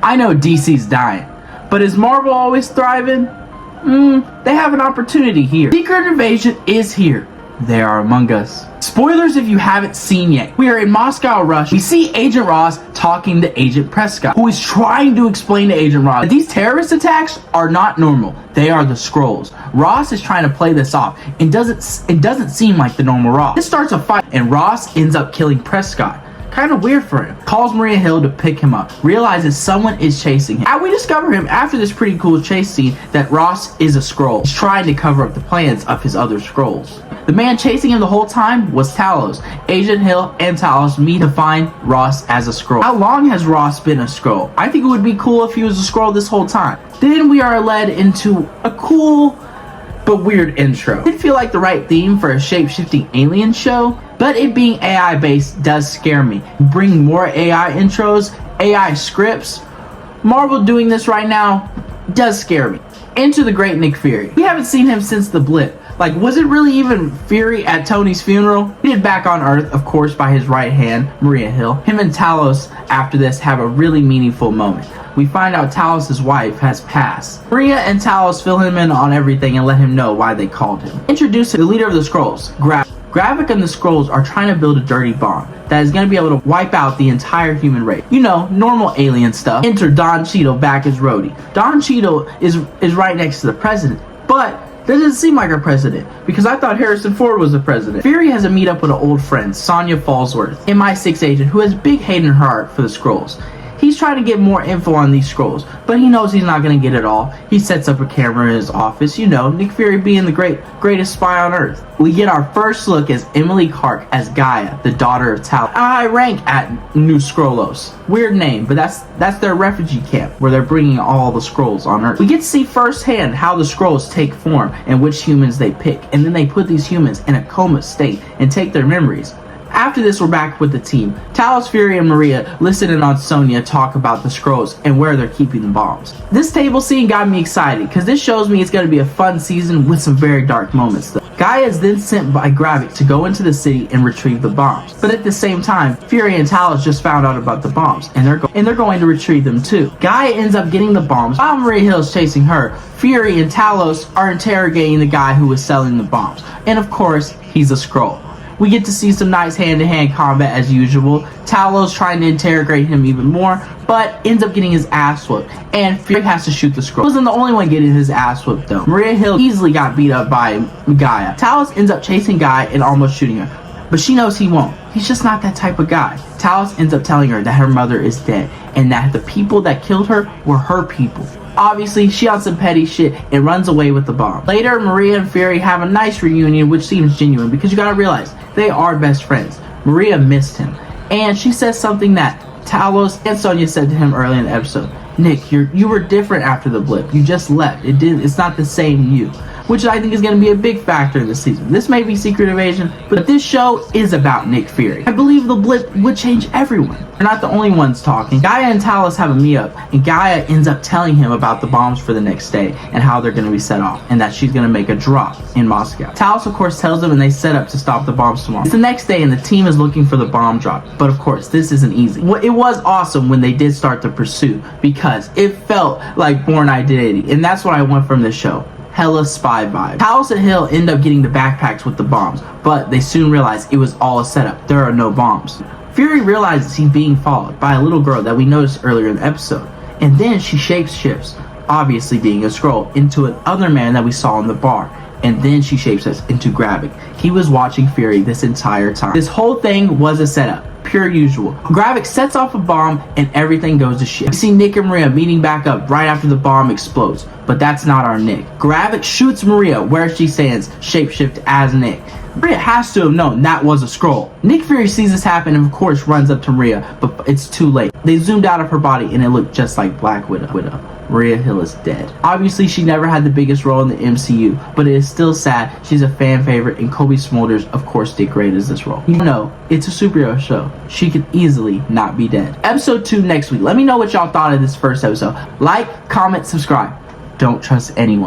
I know DC's dying, but is Marvel always thriving? They have an opportunity here. Secret Invasion is here. They are among us. Spoilers if you haven't seen yet. We are in Moscow, Russia. We see Agent Ross talking to Agent Prescott, who is trying to explain to Agent Ross that these terrorist attacks are not normal. They are the Skrulls. Ross is trying to play this off and it doesn't seem like the normal Ross. This starts a fight and Ross ends up killing Prescott. Kind of weird for him. Calls Mariah Hill to pick him up. Realizes someone is chasing him. And we discover him after this pretty cool chase scene that Ross is a Skrull. He's trying to cover up the plans of his other Skrulls. The man chasing him the whole time was Talos. Agent Hill and Talos meet to find Ross as a Skrull. How long has Ross been a Skrull? I think it would be cool if he was a Skrull this whole time. Then we are led into a cool but weird intro. It didn't feel like the right theme for a shape-shifting alien show, but it being AI based does scare me. Bring more AI intros, AI scripts. Marvel doing this right now does scare me. Enter the great Nick Fury. We haven't seen him since the blip. Like, was it really even Fury at Tony's funeral? He did back on Earth, of course, by his right hand, Mariah Hill. Him and Talos, after this, have a really meaningful moment. We find out Talos' wife has passed. Mariah and Talos fill him in on everything and let him know why they called him. Introduce the leader of the Skrulls, Gravik and the Skrulls are trying to build a dirty bomb that is going to be able to wipe out the entire human race. You know, normal alien stuff. Enter Don Cheadle back as Rhodey. Don Cheadle is right next to the president, but doesn't seem like our president, because I thought Harrison Ford was the president. Fury has a meetup with an old friend, Sonya Falsworth, MI6 agent who has big hate in her heart for the Skrulls. He's trying to get more info on these Skrulls, but he knows he's not going to get it all. He sets up a camera in his office, you know, Nick Fury being the greatest spy on Earth. We get our first look as Emilia Clarke as Gaia, the daughter of Talos. I rank at New Skrullos. Weird name, but that's their refugee camp where they're bringing all the Skrulls on Earth. We get to see firsthand how the Skrulls take form and which humans they pick, and then they put these humans in a coma state and take their memories. After this, we're back with the team. Talos, Fury, and Mariah listening on Sonya talk about the Skrulls and where they're keeping the bombs. This table scene got me excited because this shows me it's going to be a fun season with some very dark moments though. Gaia is then sent by Gravik to go into the city and retrieve the bombs. But at the same time, Fury and Talos just found out about the bombs and they're going to retrieve them too. Gaia ends up getting the bombs while Mariah Hill is chasing her. Fury and Talos are interrogating the guy who was selling the bombs. And of course, he's a Skrull. We get to see some nice hand-to-hand combat as usual. Talos trying to interrogate him even more, but ends up getting his ass whooped. And Fury has to shoot the Skrull. He wasn't the only one getting his ass whooped though. Mariah Hill easily got beat up by Gaia. Talos ends up chasing Gaia and almost shooting her, but she knows he won't. He's just not that type of guy. Talos ends up telling her that her mother is dead and that the people that killed her were her people. Obviously, she on some petty shit and runs away with the bomb. Later, Mariah and Fury have a nice reunion, which seems genuine because you gotta realize, they are best friends. Mariah missed him, and she says something that Talos and Sonya said to him early in the episode. Nick, you were different after the blip. You just left. It's not the same you. Which I think is going to be a big factor in this season. This may be Secret Invasion, but this show is about Nick Fury. I believe the blip would change everyone. They're not the only ones talking. Gaia and Talos have a meetup, and Gaia ends up telling him about the bombs for the next day and how they're going to be set off, and that she's going to make a drop in Moscow. Talos, of course, tells them, and they set up to stop the bombs tomorrow. It's the next day, and the team is looking for the bomb drop. But of course, this isn't easy. It was awesome when they did start the pursuit because it felt like Bourne Identity, and that's what I want from this show. Hella spy vibe. Talos and Hill end up getting the backpacks with the bombs, but they soon realize it was all a setup. There are no bombs. Fury realizes he's being followed by a little girl that we noticed earlier in the episode, and then she shapeshifts, obviously being a Skrull, into another man that we saw in the bar, and then she shapeshifts into Gravik. He was watching Fury this entire time. This whole thing was a setup. Pure usual. Gravik sets off a bomb and everything goes to shit. We see Nick and Mariah meeting back up right after the bomb explodes, but that's not our Nick. Gravik shoots Mariah where she stands, shapeshift as Nick. Mariah has to have known that was a Skrull. Nick Fury sees this happen and of course runs up to Mariah, but it's too late. They zoomed out of her body and it looked just like Black Widow. Mariah Hill is dead. Obviously, she never had the biggest role in the MCU, but it is still sad. She's a fan favorite, and Kobe Smulders, of course, did great as this role. You know, it's a superhero show. She could easily not be dead. Episode 2 next week. Let me know what y'all thought of this first episode. Like, comment, subscribe. Don't trust anyone.